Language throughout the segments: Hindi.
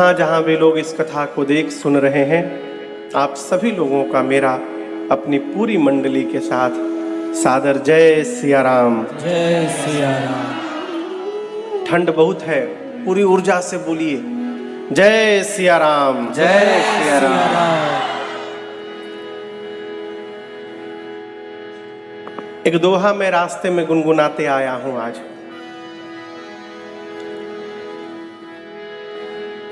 जहाँ जहाँ भी लोग इस कथा को देख सुन रहे हैं, आप सभी लोगों का मेरा अपनी पूरी मंडली के साथ सादर जय सिया राम। जय सिया राम। ठंड बहुत है, पूरी ऊर्जा से बोलिए जय सिया राम। जय सिया राम। एक दोहा मैं रास्ते में गुनगुनाते आया हूं आज।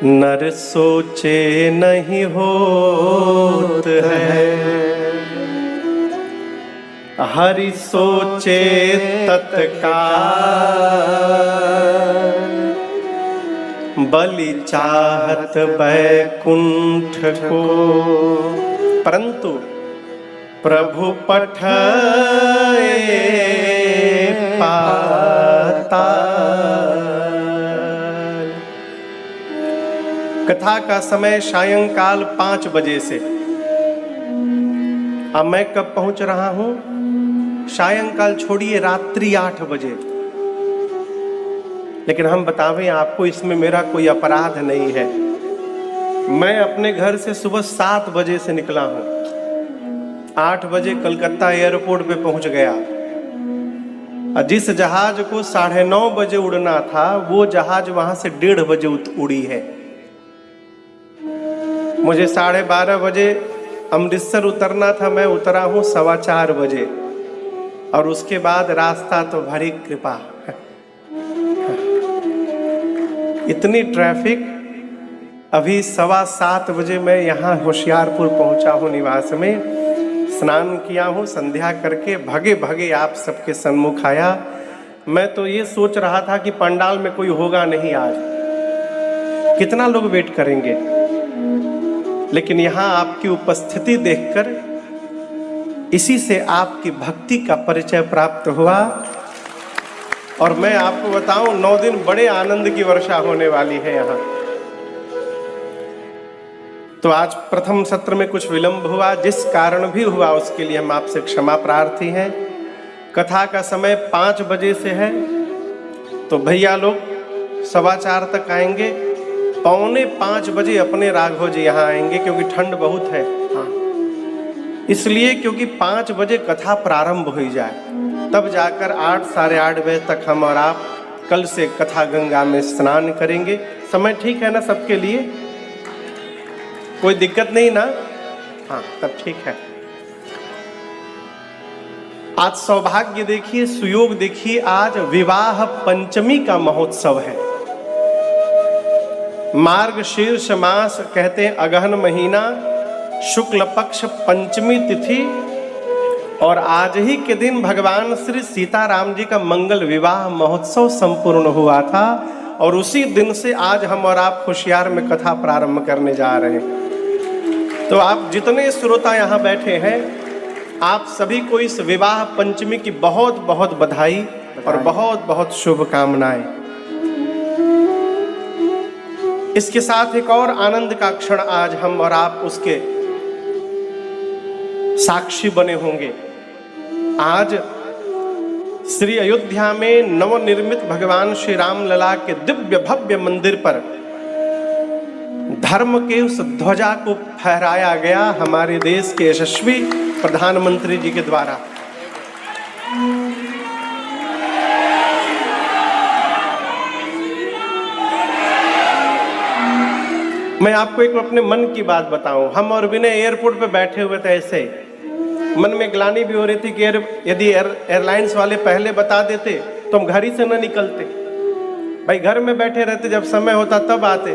नर सोचे नहीं होत है, हरि सोचे तत्काल। बलि चाहत बैकुंठ को, परंतु प्रभु पठए पाताल। कथा का समय सायंकाल 5 बजे से। अब मैं कब पहुंच रहा हूं? सायंकाल छोड़िए, रात्रि 8 बजे। लेकिन हम बतावें आपको, इसमें मेरा कोई अपराध नहीं है। मैं अपने घर से सुबह 7 बजे से निकला हूं, 8 बजे कलकत्ता एयरपोर्ट पे पहुंच गया। जिस जहाज को 9:30 बजे उड़ना था, वो जहाज वहां से 1:30 बजे उड़ी है। मुझे 12:30 बजे अमृतसर उतरना था, मैं उतरा हूं 4:15 बजे। और उसके बाद रास्ता तो भरी कृपा, इतनी ट्रैफिक। अभी 7:15 बजे मैं यहाँ होशियारपुर पहुंचा हूँ निवास में, स्नान किया हूँ, संध्या करके भगे भगे आप सबके सन्मुख आया। मैं तो ये सोच रहा था कि पंडाल में कोई होगा नहीं आज, कितना लोग वेट करेंगे। लेकिन यहाँ आपकी उपस्थिति देखकर इसी से आपकी भक्ति का परिचय प्राप्त हुआ। और मैं आपको बताऊं, 9 दिन बड़े आनंद की वर्षा होने वाली है यहाँ। तो आज प्रथम सत्र में कुछ विलंब हुआ, जिस कारण भी हुआ उसके लिए हम आपसे क्षमा प्रार्थी हैं। कथा का समय 5 बजे से है, तो भैया लोग 4:15 तक आएंगे। 4:45 बजे अपने राघव जी यहाँ आएंगे, क्योंकि ठंड बहुत है। हाँ, इसलिए क्योंकि 5 बजे कथा प्रारंभ हो जाए, तब जाकर 8 साढ़े 8 बजे तक हम और आप कल से कथा गंगा में स्नान करेंगे। समय ठीक है ना सबके लिए? कोई दिक्कत नहीं ना? हाँ, तब ठीक है। आज सौभाग्य देखिए, सुयोग देखिए, आज विवाह पंचमी का महोत्सव है। मार्गशीर्ष मास कहते हैं, अगहन महीना, शुक्ल पक्ष पंचमी तिथि। और आज ही के दिन भगवान श्री सीताराम जी का मंगल विवाह महोत्सव संपूर्ण हुआ था। और उसी दिन से आज हम और आप होशियार में कथा प्रारंभ करने जा रहे हैं। तो आप जितने श्रोता यहाँ बैठे हैं, आप सभी को इस विवाह पंचमी की बहुत बहुत बधाई और बहुत बहुत शुभकामनाएं। इसके साथ एक और आनंद का क्षण आज हम और आप उसके साक्षी बने होंगे। आज श्री अयोध्या में नवनिर्मित भगवान श्री राम लला के दिव्य भव्य मंदिर पर धर्म के उस ध्वजा को फहराया गया हमारे देश के यशस्वी प्रधानमंत्री जी के द्वारा। मैं आपको एक अपने मन की बात बताऊं। हम और विनय एयरपोर्ट पे बैठे हुए थे, ऐसे मन में ग्लानि भी हो रही थी कि यदि एयरलाइंस वाले पहले बता देते तो हम घर ही से न निकलते। भाई घर में बैठे रहते, जब समय होता तब आते।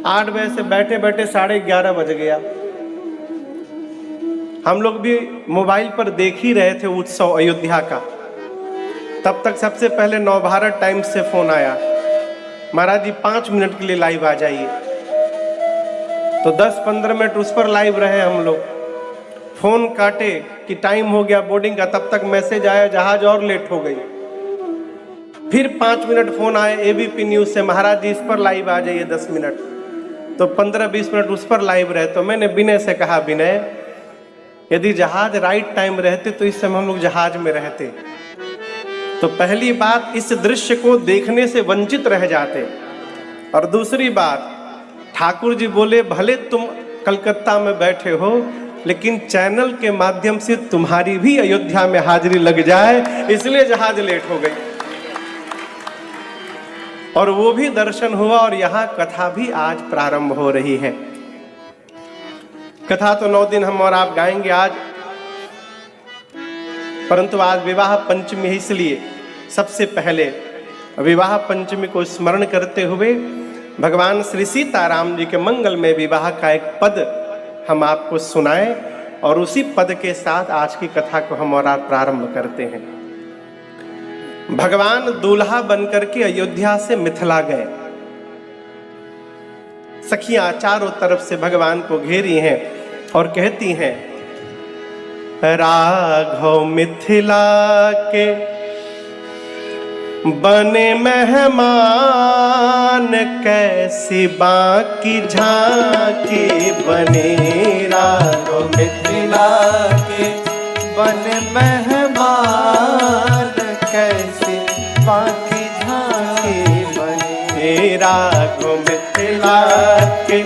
8 बजे से बैठे बैठे 11:30 बज गया। हम लोग भी मोबाइल पर देख ही रहे थे उत्सव अयोध्या का। तब तक सबसे पहले नवभारत टाइम्स से फोन आया, महाराज जी 5 मिनट के लिए लाइव आ जाइए। तो 10-15 मिनट उस पर लाइव रहे हम लोग। फोन काटे कि टाइम हो गया बोर्डिंग का, तब तक मैसेज आया जहाज और लेट हो गई। फिर 5 मिनट फोन आए एबीपी न्यूज से, महाराज जी इस पर लाइव आ जाइए 10 मिनट। तो 15-20 मिनट उस पर लाइव रहे। तो मैंने विनय से कहा, विनय यदि जहाज राइट टाइम रहते तो इस समय हम लोग जहाज में रहते। तो पहली बात, इस दृश्य को देखने से वंचित रह जाते। और दूसरी बात, ठाकुर जी बोले भले तुम कलकत्ता में बैठे हो, लेकिन चैनल के माध्यम से तुम्हारी भी अयोध्या में हाजिरी लग जाए, इसलिए जहाज लेट हो गई। और वो भी दर्शन हुआ और यहाँ कथा भी आज प्रारंभ हो रही है। कथा तो 9 दिन हम और आप गाएंगे आज, परंतु आज विवाह पंचमी है, इसलिए सबसे पहले विवाह पंचमी को स्मरण करते हुए भगवान श्री सीताराम जी के मंगल में विवाह का एक पद हम आपको सुनाएं और उसी पद के साथ आज की कथा को हम और आप प्रारंभ करते हैं। भगवान दूल्हा बनकर के अयोध्या से मिथिला गए। सखियां चारों तरफ से भगवान को घेरी हैं और कहती हैं, राघव मिथिला के बने मेहमान, कैसी बाकी झांकी बने। राघव मिथिला के बने मेहमान, कैसी बाकी झांकी बने। राघव मिथिला के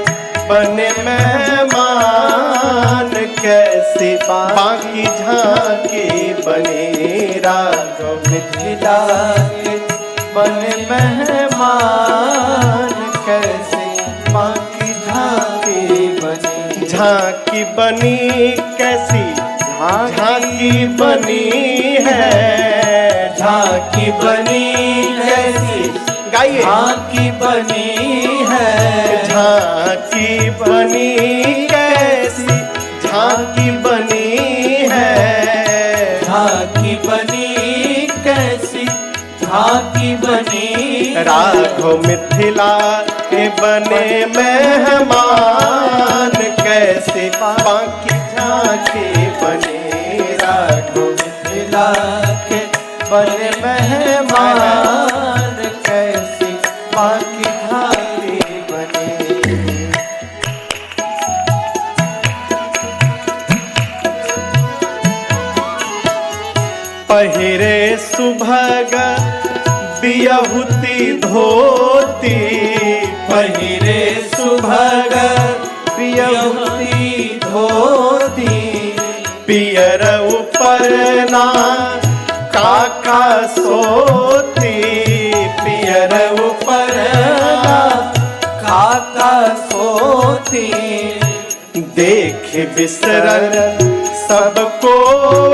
बने मेहमान, कैसी बाकी झांकी बने। राघव मिथिला के बने मेहमान, कैसी बाकी झांकी बने। झांकी बनी कैसी झांकी बनी है, झांकी बनी कैसी गाइए। झांकी बनी है, झांकी बनी कैसी झांकी बनी है। झांकी बनी कैसी झांकी बनी। राघव मिथिला के बने मेहमान, कैसे बाकी झांकी बने। राघव मिथिला के बने मेहमान, कैसी बाकी झांकी बने। पहिरे सुभग बियहुती धोती, पहिरे सुभग बियहुती धोती। पियर ऊपर ना काका सोती, पियर ऊपर ना काका सोती। देख बिसरल सबको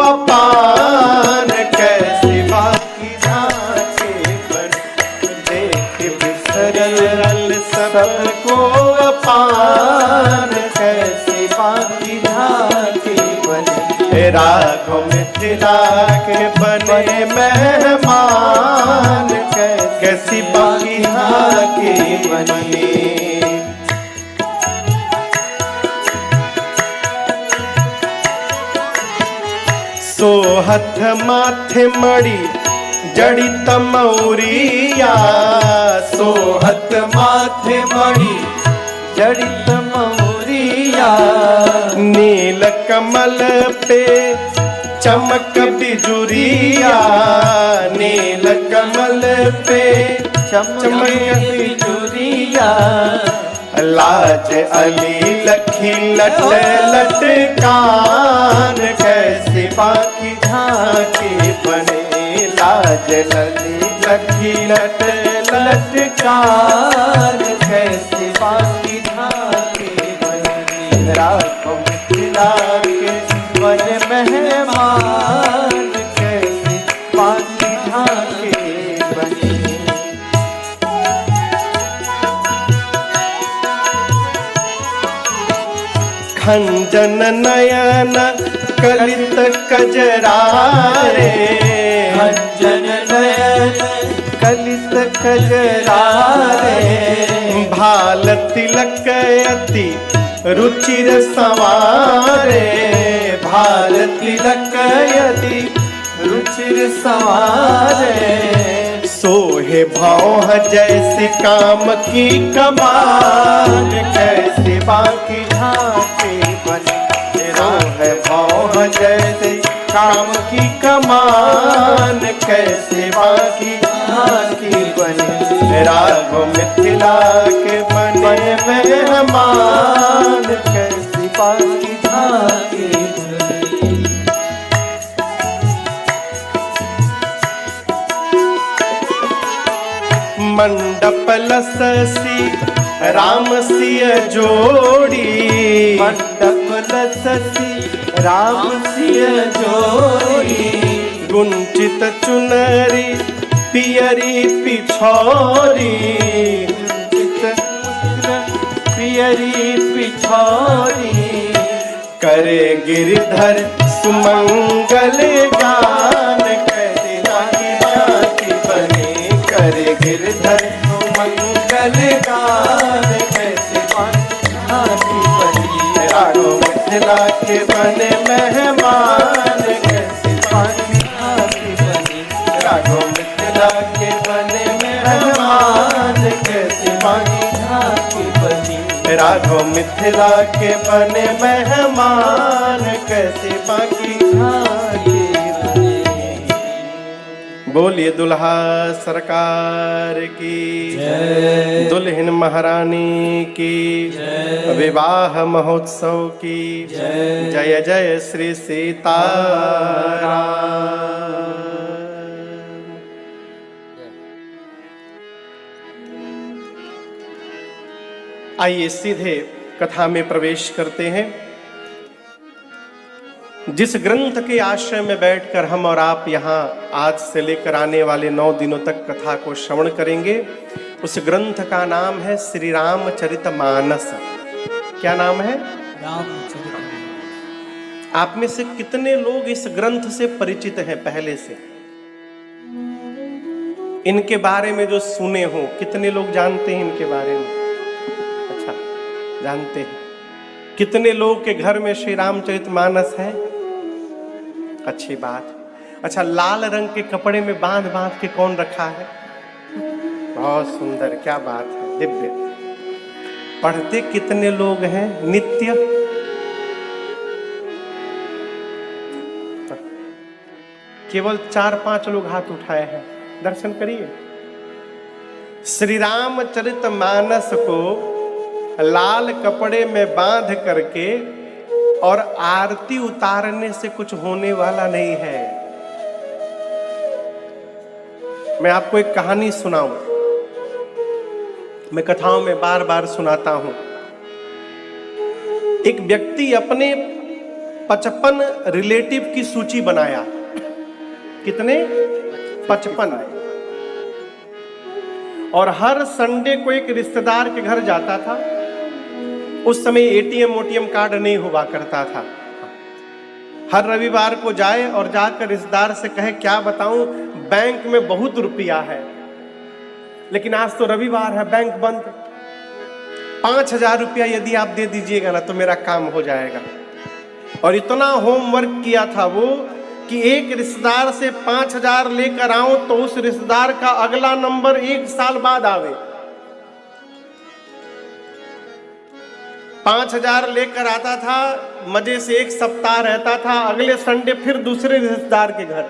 अपान, कैसी बाकी झांकी बने। देख बिसरल सबको अपान, कैसी बाकी झांकी बने। राघव मिथिला के बने मेहमान, कैसी बाकी झांकी बने। सोहत माथे मड़ी जड़ी तमौरिया, सोहत माथे मड़ी जड़ित मौरिया। नील कमल पे चमक बिजुरिया, नील कमल पे चमक बिजुरिया। लाज अली लखी लट लटकान, कैसी बाकी झांकी बने। लाज अली लखी लट लटकान, कैसी बाकी झांकी बने। राघव मिथिला के बने मेहमान, कैसी बाकी झांकी बने। खंजन नयन कलित कजरारे, खंजन नयन कलित कजरारे। भाल तिलक अति रुचिर सवारे, भाल तिलक यदि रुचिर सवारे। सोहे भौह जैसे काम की कमान, कैसे बाकी झांकी बने। सोहे भौह जैसे काम की कमान, कैसे बाकी झांकी बने। राघव मिथिला के बने बन मेहमान कैसी बाकी झांकी झुली। मंडप लससी राम सिय जोड़ी, मंडप लससी राम सिय जोड़ी। गुंचित चुनरी पियरी पिछोरी, पियरी पिछोरी। करे गिरधर सुमंगल गान कैसी बाकी बाकी बनी। करे गिरधर सुमंगल गान कैसे बाकी बनी। राघव मिथिला के बने मेहमान कैसी बाकी बनी। राघव मिथिला के बने मेहमान कैसी बाकी बनी। राघव मिथिला के बने मेहमान कैसे बाकी। बोलिए दुल्हा सरकार की जय। दुल्हन महारानी की विवाह महोत्सव की जय। जय जय श्री सीताराम। आइए सीधे कथा में प्रवेश करते हैं। जिस ग्रंथ के आश्रय में बैठकर हम और आप यहाँ आज से लेकर आने वाले 9 दिनों तक कथा को श्रवण करेंगे, उस ग्रंथ का नाम है श्री रामचरितमानस। क्या नाम है? रामचरितमानस। आप में से कितने लोग इस ग्रंथ से परिचित हैं पहले से? इनके बारे में जो सुने हो, कितने लोग जानते हैं इनके बारे में? अच्छा, जानते हैं। कितने लोग के घर में श्री रामचरितमानस है? अच्छी बात। अच्छा, लाल रंग के कपड़े में बांध बांध के कौन रखा है? बहुत सुंदर, क्या बात है, दिव्य। पढ़ते कितने लोग हैं नित्य? केवल 4-5 लोग हाथ उठाए हैं। दर्शन करिए। श्री रामचरितमानस को लाल कपड़े में बांध करके और आरती उतारने से कुछ होने वाला नहीं है। मैं आपको एक कहानी सुनाऊं। मैं कथाओं में बार बार सुनाता हूं। एक व्यक्ति अपने 55 रिलेटिव की सूची बनाया। कितने? 55। और हर संडे को एक रिश्तेदार के घर जाता था। उस समय एटीएम कार्ड नहीं हुआ करता था। हर रविवार को जाए और जाकर रिश्तेदार से कहे, क्या बताऊं, बैंक में बहुत रुपया है, लेकिन आज तो रविवार है, बैंक बंद। 5000 रुपया यदि आप दे दीजिएगा ना तो मेरा काम हो जाएगा। और इतना होमवर्क किया था वो कि एक रिश्तेदार से 5000 लेकर आऊं तो उस रिश्तेदार का अगला नंबर 1 साल बाद आवे। 5000 लेकर आता था, मजे से 1 सप्ताह रहता था, अगले संडे फिर दूसरे रिश्तेदार के घर,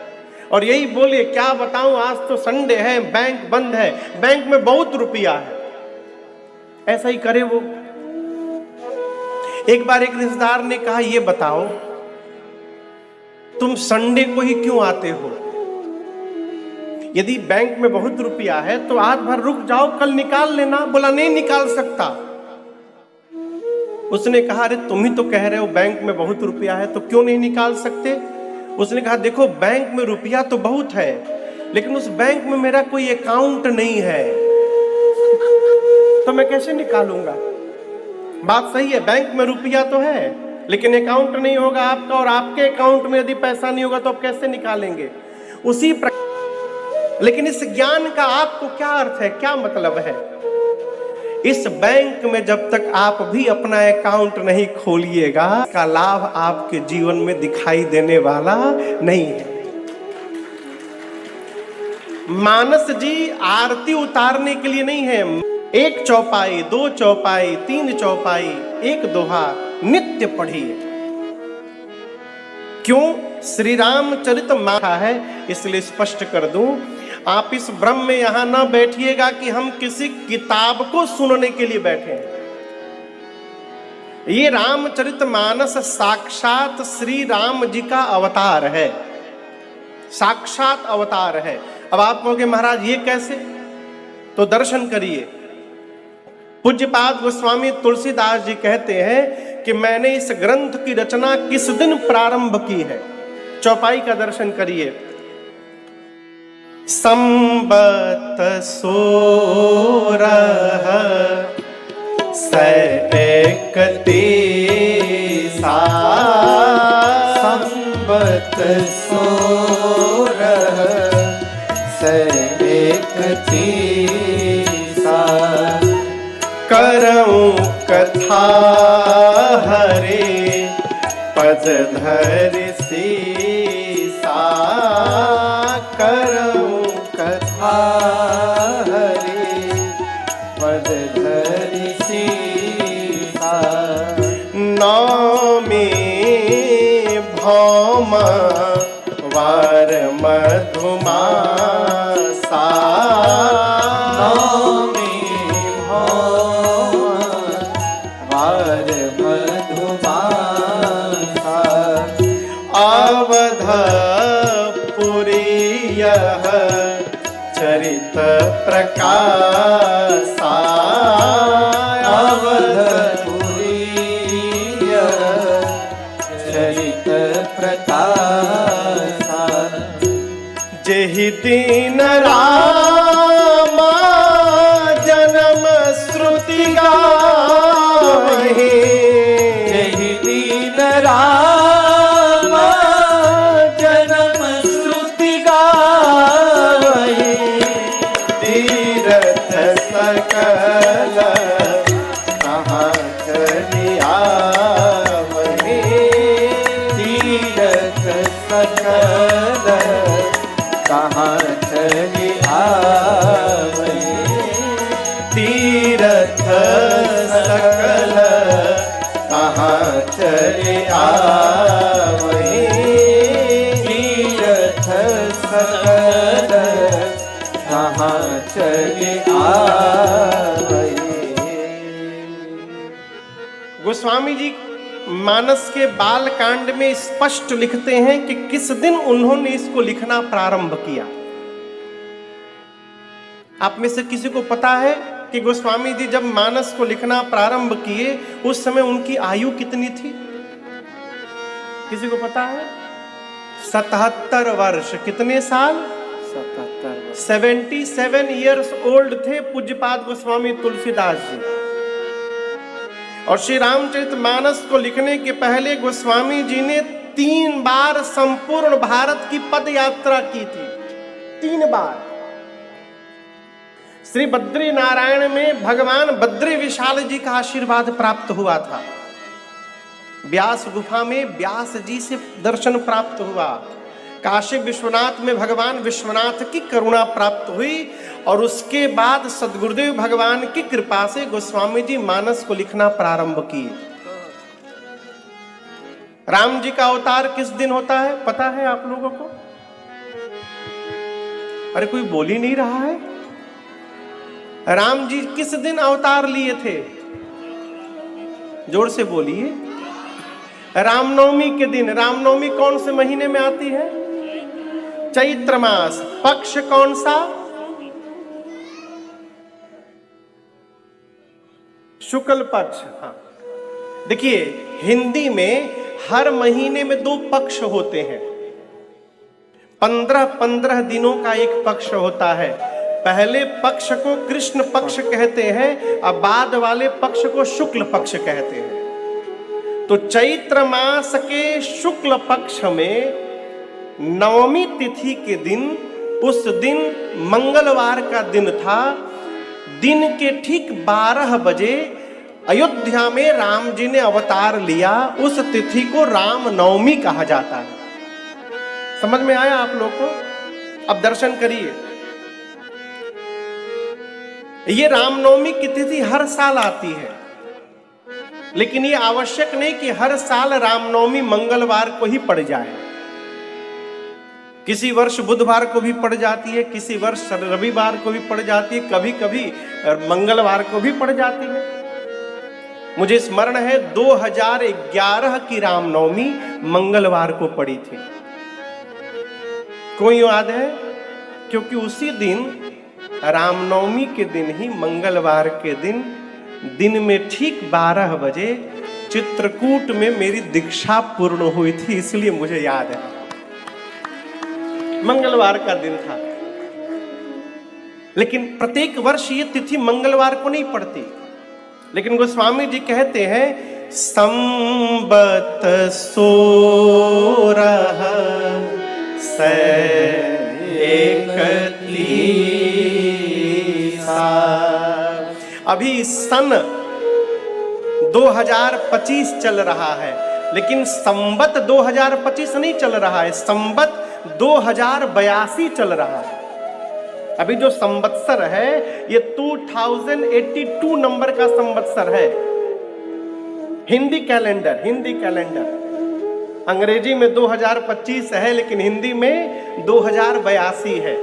और यही बोले, क्या बताऊं, आज तो संडे है, बैंक बंद है, बैंक में बहुत रुपया है। ऐसा ही करे वो। एक बार एक रिश्तेदार ने कहा, ये बताओ तुम संडे को ही क्यों आते हो? यदि बैंक में बहुत रुपया है तो आज भर रुक जाओ, कल निकाल लेना। बोला, नहीं निकाल सकता। उसने कहा, अरे तुम ही तो कह रहे हो बैंक में बहुत रुपया है, तो क्यों नहीं निकाल सकते? उसने कहा, देखो बैंक में रुपया तो बहुत है, लेकिन उस बैंक में मेरा कोई अकाउंट नहीं है, तो मैं कैसे निकालूंगा? बात सही है, बैंक में रुपया तो है लेकिन अकाउंट नहीं होगा आपका, और आपके अकाउंट में यदि पैसा नहीं होगा तो आप कैसे निकालेंगे? उसी प्रकार। लेकिन इस ज्ञान का आपको क्या अर्थ है, क्या मतलब है? इस बैंक में जब तक आप भी अपना अकाउंट नहीं खोलिएगा, का लाभ आपके जीवन में दिखाई देने वाला नहीं है। मानस जी आरती उतारने के लिए नहीं है। 1 चौपाई, 2 चौपाई, 3 चौपाई, 1 दोहा नित्य पढ़िए। क्यों? श्री रामचरितमानस है, इसलिए स्पष्ट कर दूं, आप इस भ्रम में यहां ना बैठिएगा कि हम किसी किताब को सुनने के लिए बैठे हैं। ये रामचरितमानस साक्षात श्री राम जी का अवतार है, साक्षात अवतार है। अब आप कहोगे महाराज ये कैसे? तो दर्शन करिए। पूज्यपाद गोस्वामी तुलसीदास जी कहते हैं कि मैंने इस ग्रंथ की रचना किस दिन प्रारंभ की है। चौपाई का दर्शन करिए। संबत 16 31 संबत 16 31 करऊं कथा हरे पद धर सीसा। करऊं कथा हरे पद धर सीसा। नौमी भौम वार मधुमासा। नौमी भौम वार मधुमासा। अवधपुरी यह चरित प्रकाशा। अवधपुरी यह चरित प्रकाशा। जेहि दिन रामा जन्म श्रुति गावहि। जेहि दिन राम जन्म श्रुति गावहि। तीरथ सकल कहाँ चली आवहि। तीरथ सकल कहाँ चली आवहि। तीरथ सकल कहाँ चली आवहि। तीरथ सकल कहाँ चली आवहि। गोस्वामी जी मानस के बाल कांड में स्पष्ट लिखते हैं कि किस दिन उन्होंने इसको लिखना प्रारंभ किया। आप में से किसी को पता है कि गोस्वामी जी जब मानस को लिखना प्रारंभ किए उस समय उनकी आयु कितनी थी? किसी को पता है? 77 वर्ष। कितने साल? 77 ईयर्स ओल्ड थे पूज्यपाद गोस्वामी तुलसीदास जी। और श्री रामचरितमानस को लिखने के पहले गोस्वामी जी ने 3 बार संपूर्ण भारत की पद यात्रा की थी। 3 बार। श्री बद्री नारायण में भगवान बद्री विशाल जी का आशीर्वाद प्राप्त हुआ था। व्यास गुफा में व्यास जी से दर्शन प्राप्त हुआ। काशी विश्वनाथ में भगवान विश्वनाथ की करुणा प्राप्त हुई। और उसके बाद सद्गुरुदेव भगवान की कृपा से गोस्वामी जी मानस को लिखना प्रारंभ किए। राम जी का अवतार किस दिन होता है पता है आप लोगों को? अरे कोई बोल ही नहीं रहा है। राम जी किस दिन अवतार लिए थे? जोर से बोलिए। रामनवमी के दिन। रामनवमी कौन से महीने में आती है? चैत्र मास। पक्ष कौन सा? शुक्ल पक्ष। हाँ, देखिए हिंदी में हर महीने में 2 पक्ष होते हैं। 15-15 दिनों का एक पक्ष होता है। पहले पक्ष को कृष्ण पक्ष कहते हैं और बाद वाले पक्ष को शुक्ल पक्ष कहते हैं। तो चैत्र मास के शुक्ल पक्ष में नवमी तिथि के दिन, उस दिन मंगलवार का दिन था। दिन के ठीक 12 बजे अयोध्या में राम जी ने अवतार लिया। उस तिथि को राम नवमी कहा जाता है। समझ में आया आप लोग को? अब दर्शन करिए। ये रामनवमी की तिथि हर साल आती है, लेकिन ये आवश्यक नहीं कि हर साल रामनवमी मंगलवार को ही पड़ जाए। किसी वर्ष बुधवार को भी पड़ जाती है, किसी वर्ष रविवार को भी पड़ जाती है, कभी कभी मंगलवार को भी पड़ जाती है। मुझे स्मरण है 2011 की रामनवमी मंगलवार को पड़ी थी। कोई याद है? क्योंकि उसी दिन रामनवमी के दिन ही मंगलवार के दिन में ठीक 12 बजे चित्रकूट में मेरी दीक्षा पूर्ण हुई थी, इसलिए मुझे याद है मंगलवार का दिन था। लेकिन प्रत्येक वर्ष ये तिथि मंगलवार को नहीं पड़ती। लेकिन गोस्वामी जी कहते हैं संबत 16 अभी सन 2025 चल रहा है, लेकिन संबत 2025 नहीं चल रहा है, संबत 2082 चल रहा है। अभी जो संवत्सर है ये 2082 नंबर का संवत्सर है। हिंदी कैलेंडर अंग्रेजी में 2025 है, लेकिन हिंदी में 2082 है।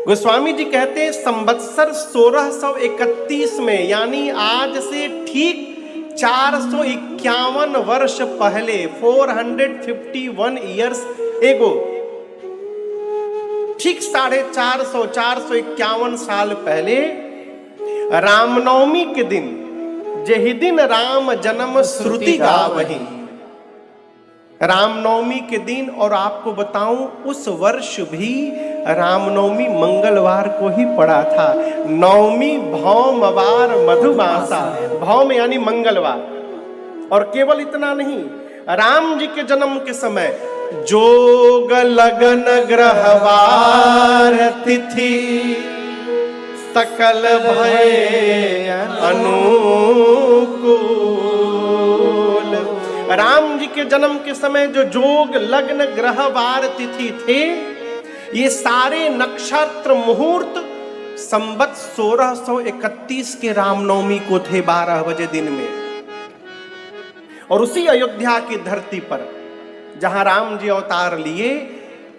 गोस्वामी जी कहते हैं संवत्सर 1631 में, यानी आज से ठीक 451 वर्ष पहले, 451 ईयर्स एगो, ठीक 451 साल पहले रामनवमी के दिन, जही दिन राम जन्म श्रुति गावही, रामनवमी के दिन। और आपको बताऊं उस वर्ष भी रामनवमी मंगलवार को ही पड़ा था। नवमी भौमवार मधुमासा, भौम यानी मंगलवार। और केवल इतना नहीं, राम जी के जन्म के समय जोग लगन ग्रहवार तिथि सकल भय अनुकूल। राम जी के जन्म के समय जो जोग लग्न ग्रहवार तिथि थे, ये सारे नक्षत्र मुहूर्त संबत 1631 के रामनवमी को थे 12 बजे दिन में। और उसी अयोध्या की धरती पर जहां राम जी अवतार लिए,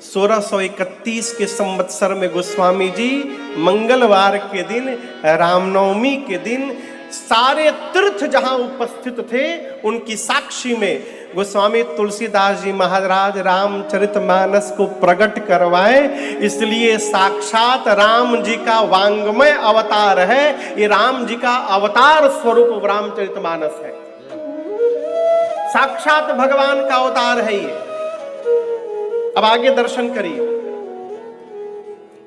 1631 के संवत्सर में गोस्वामी जी मंगलवार के दिन, रामनवमी के दिन, सारे तीर्थ जहां उपस्थित थे उनकी साक्षी में गोस्वामी तुलसीदास जी महाराज रामचरितमानस को प्रकट करवाए। इसलिए साक्षात राम जी का वांग्मय अवतार है, ये राम जी का अवतार स्वरूप रामचरितमानस है, साक्षात भगवान का अवतार है ये। अब आगे दर्शन करिए।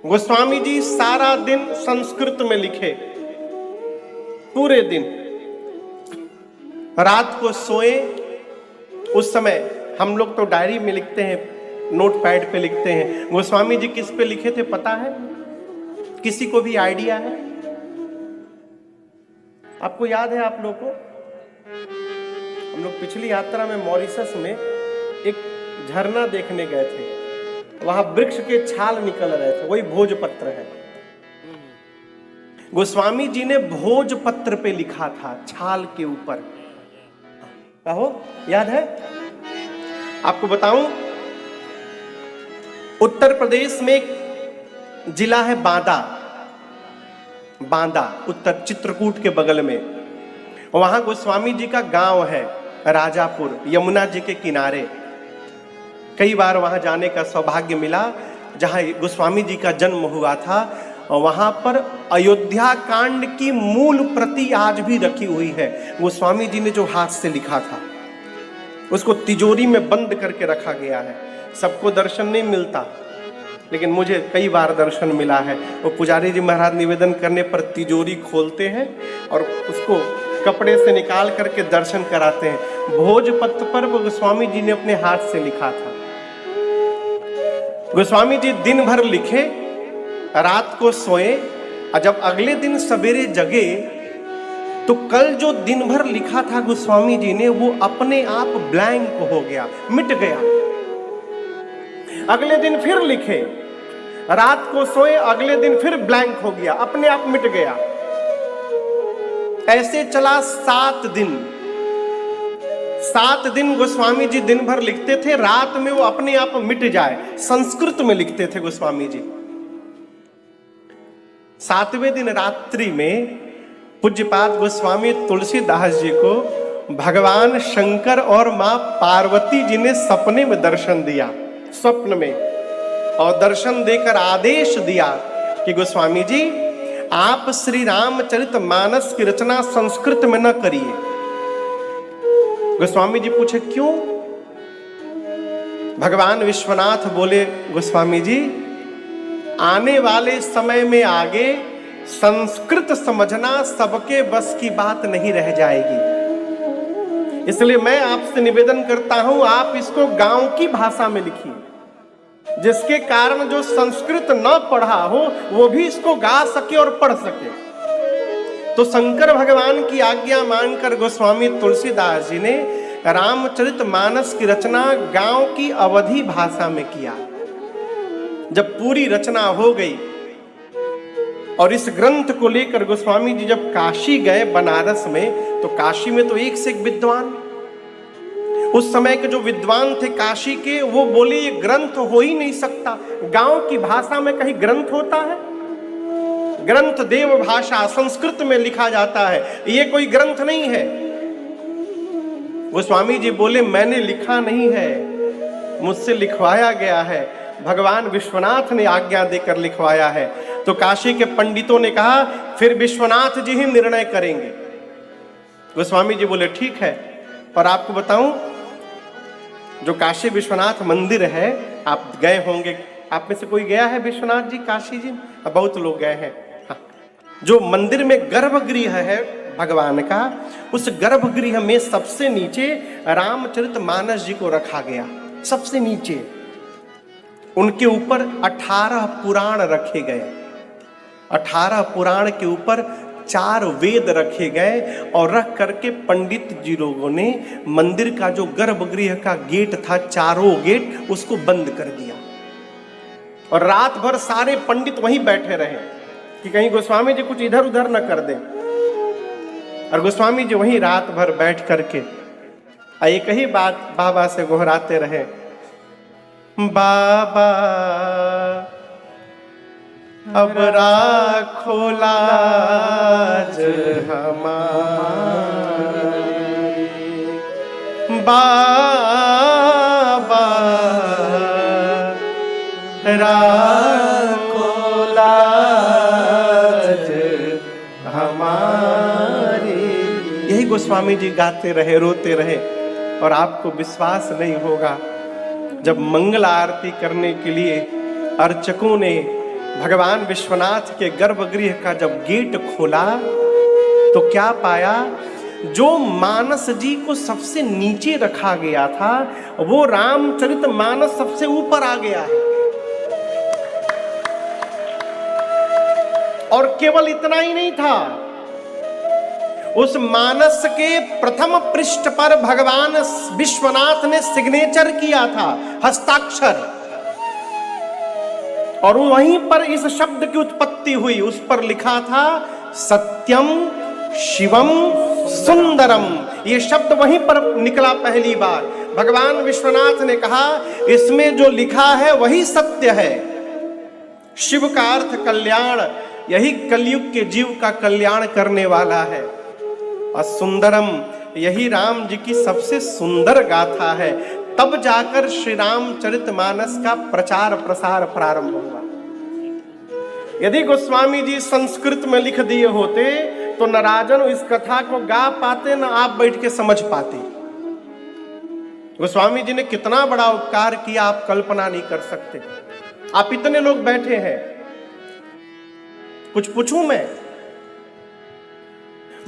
गोस्वामी जी सारा दिन संस्कृत में लिखे, पूरे दिन। रात को सोए, उस समय हम लोग तो डायरी में लिखते हैं, नोटपैड पे लिखते हैं। गोस्वामी जी किस पे लिखे थे पता है? किसी को भी आइडिया है? आपको याद है? आप लोग को हम लोग पिछली यात्रा में मॉरिशस में एक झरना देखने गए थे, वहां वृक्ष के छाल निकल रहे थे, वही भोजपत्र है। गोस्वामी जी ने भोजपत्र पे लिखा था, छाल के ऊपर। कहो याद है? आपको बताऊं, उत्तर प्रदेश में एक जिला है बांदा, उत्तर चित्रकूट के बगल में। वहां गोस्वामी जी का गांव है राजापुर, यमुना जी के किनारे। कई बार वहां जाने का सौभाग्य मिला, जहां गोस्वामी जी का जन्म हुआ था। और वहां पर अयोध्या कांड की मूल प्रति आज भी रखी हुई है। गोस्वामी जी ने जो हाथ से लिखा था उसको तिजोरी में बंद करके रखा गया है। सबको दर्शन नहीं मिलता, लेकिन मुझे कई बार दर्शन मिला है। वो पुजारी जी महाराज निवेदन करने पर तिजोरी खोलते हैं और उसको कपड़े से निकाल करके दर्शन कराते हैं। भोजपत्र पर गोस्वामी जी ने अपने हाथ से लिखा था। गोस्वामी जी दिन भर लिखे, रात को सोए, और जब अगले दिन सवेरे जगे तो कल जो दिन भर लिखा था गोस्वामी जी ने, वो अपने आप ब्लैंक हो गया, मिट गया। अगले दिन फिर लिखे, रात को सोए, अगले दिन फिर ब्लैंक हो गया, अपने आप मिट गया। ऐसे चला 7 दिन। 7 दिन गोस्वामी जी दिन भर लिखते थे, रात में वो अपने आप मिट जाए, संस्कृत में लिखते थे गोस्वामी जी। 7वें दिन रात्रि में पूज्यपाद गोस्वामी तुलसीदास जी को भगवान शंकर और मां पार्वती जी ने सपने में दर्शन दिया, स्वप्न में, और दर्शन देकर आदेश दिया कि गोस्वामी जी आप श्री रामचरित मानस की रचना संस्कृत में न करिए। गोस्वामी जी पूछे क्यों? भगवान विश्वनाथ बोले गोस्वामी जी आने वाले समय में आगे संस्कृत समझना सबके बस की बात नहीं रह जाएगी, इसलिए मैं आपसे निवेदन करता हूं आप इसको गांव की भाषा में लिखिए, जिसके कारण जो संस्कृत न पढ़ा हो वो भी इसको गा सके और पढ़ सके। तो शंकर भगवान की आज्ञा मानकर गोस्वामी तुलसीदास जी ने रामचरित मानस की रचना गांव की अवधी भाषा में किया। जब पूरी रचना हो गई और इस ग्रंथ को लेकर गोस्वामी जी जब काशी गए बनारस में, तो काशी में तो एक से एक विद्वान, उस समय के जो विद्वान थे काशी के, वो बोले ये ग्रंथ हो ही नहीं सकता, गांव की भाषा में कहीं ग्रंथ होता है? ग्रंथ देव भाषा संस्कृत में लिखा जाता है, ये कोई ग्रंथ नहीं है। गोस्वामी जी बोले मैंने लिखा नहीं है, मुझसे लिखवाया गया है, भगवान विश्वनाथ ने आज्ञा देकर लिखवाया है। तो काशी के पंडितों ने कहा फिर विश्वनाथ जी ही निर्णय करेंगे। गोस्वामी जी बोले ठीक है, पर आपको बताऊं जो काशी विश्वनाथ मंदिर है, आप गए होंगे, आप में से कोई गया है विश्वनाथ जी काशी जी? बहुत लोग गए हैं। हाँ। जो मंदिर में गर्भगृह है भगवान का, उस गर्भगृह में सबसे नीचे रामचरित मानस जी को रखा गया, सबसे नीचे। उनके ऊपर 18 पुराण रखे गए, 18 पुराण के ऊपर 4 वेद रखे गए, और रख करके पंडित जी लोगों ने मंदिर का जो गर्भगृह का गेट था, चारों गेट, उसको बंद कर दिया। और रात भर सारे पंडित वहीं बैठे रहे कि कहीं गोस्वामी जी कुछ इधर उधर न कर दें। और गोस्वामी जी वहीं रात भर बैठ करके एक ही बात बाबा से गोहराते रहे, बाबा अब राखो लाज हमारी, बाबा राखो लाज हमारी। यही गोस्वामी जी गाते रहे, रोते रहे। और आपको विश्वास नहीं होगा, जब मंगल आरती करने के लिए अर्चकों ने भगवान विश्वनाथ के गर्भगृह का जब गेट खोला, तो क्या पाया? जो मानस जी को सबसे नीचे रखा गया था, वो रामचरित मानस सबसे ऊपर आ गया है। और केवल इतना ही नहीं था, उस मानस के प्रथम पृष्ठ पर भगवान विश्वनाथ ने सिग्नेचर किया था, हस्ताक्षर, और वहीं पर इस शब्द की उत्पत्ति हुई। उस पर लिखा था सत्यम शिवम सुंदरम, ये शब्द वहीं पर निकला पहली बार। भगवान विश्वनाथ ने कहा इसमें जो लिखा है वही सत्य है। शिव का अर्थ कल्याण, यही कलयुग के जीव का कल्याण करने वाला है। और सुंदरम, यही राम जी की सबसे सुंदर गाथा है। तब जाकर श्री रामचरितमानस का प्रचार प्रसार प्रारंभ हुआ। यदि गोस्वामी जी संस्कृत में लिख दिए होते तो न राजन इस कथा को गा पाते, न आप बैठ के समझ पाते। गोस्वामी जी ने कितना बड़ा उपकार किया, आप कल्पना नहीं कर सकते। आप इतने लोग बैठे हैं, कुछ पूछूं मैं?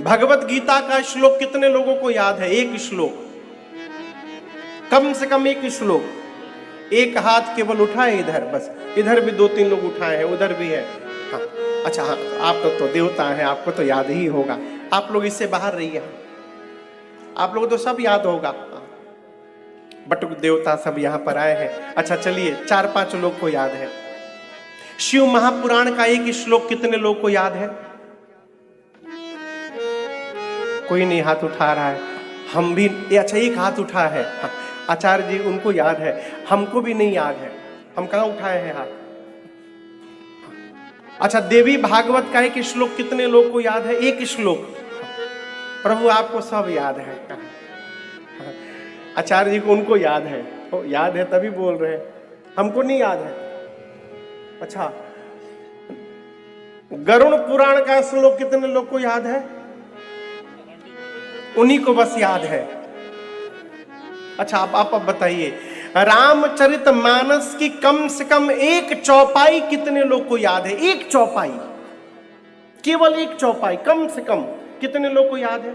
भगवत गीता का श्लोक कितने लोगों को याद है? एक श्लोक, कम से कम एक श्लोक। एक हाथ केवल उठाए इधर, बस इधर भी 2-3 लोग उठाए हैं, उधर भी है। हाँ, अच्छा हाँ, आप तो देवता हैं, आपको तो याद ही होगा। आप लोग इससे बाहर रहिए, आप लोग तो सब याद होगा। बटुक देवता सब यहाँ पर आए हैं। अच्छा चलिए, 4-5 लोग को याद है। शिव महापुराण का एक श्लोक कितने लोग को याद है? कोई नहीं हाथ उठा रहा है। हम भी ये अच्छा एक हाथ उठा है, हाँ, आचार्य जी उनको याद है, हमको भी नहीं याद है, हम कहाँ उठाए हैं हाथ। अच्छा देवी भागवत का एक श्लोक कितने लोग को याद है? एक श्लोक। प्रभु आपको सब याद है, आचार्य जी को उनको याद है, तो याद है तभी बोल रहे हैं, हमको नहीं याद है। अच्छा गरुड़ पुराण का श्लोक कितने लोग को याद है? उन्हीं को बस याद है। अच्छा आप बताइए, रामचरित मानस की कम से कम एक चौपाई कितने लोग को याद है? एक चौपाई, केवल एक चौपाई, कम से कम कितने लोग को याद है?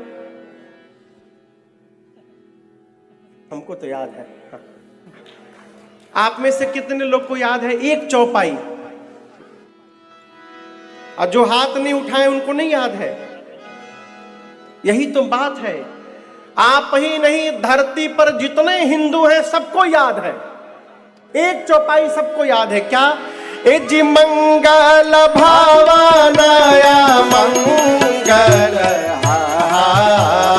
हमको तो याद है। हाँ। आप में से कितने लोग को याद है एक चौपाई? और जो हाथ नहीं उठाए उनको नहीं याद है। यही तो बात है, आप ही नहीं धरती पर जितने हिंदू हैं सबको याद है, एक चौपाई सबको याद है। क्या? ए जी मंगल भावनाया मंगल हारे,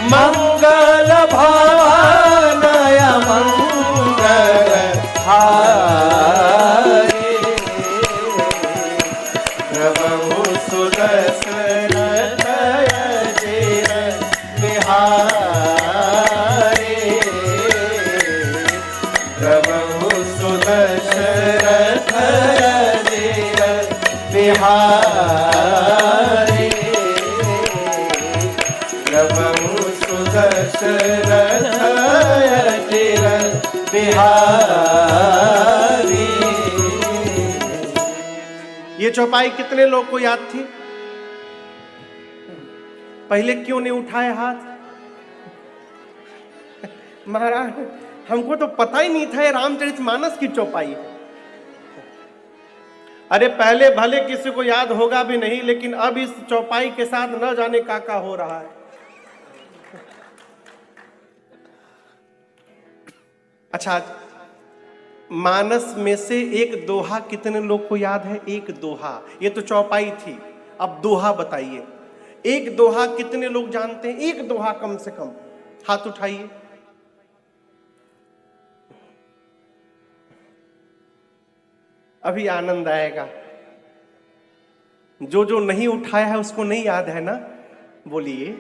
मंगल भावनाया मंगल हारे, प्रभु सुदशरथ अजिर बिहारे, प्रभु सुदशरथ अजिर बिहारे, प्रभु सुदशरथ अजिर बिहारी। ये चौपाई कितने लोग को याद थी? पहले क्यों नहीं उठाए हाथ? महाराज हमको तो पता ही नहीं था ये रामचरितमानस की चौपाई है। अरे पहले भले किसी को याद होगा भी नहीं, लेकिन अब इस चौपाई के साथ न जाने का हो रहा है। अच्छा मानस में से एक दोहा कितने लोग को याद है? एक दोहा, ये तो चौपाई थी, अब दोहा बताइए, एक दोहा कितने लोग जानते हैं? एक दोहा कम से कम हाथ उठाइए। अभी आनंद आएगा। जो जो नहीं उठाया है उसको नहीं याद है ना? बोलिए,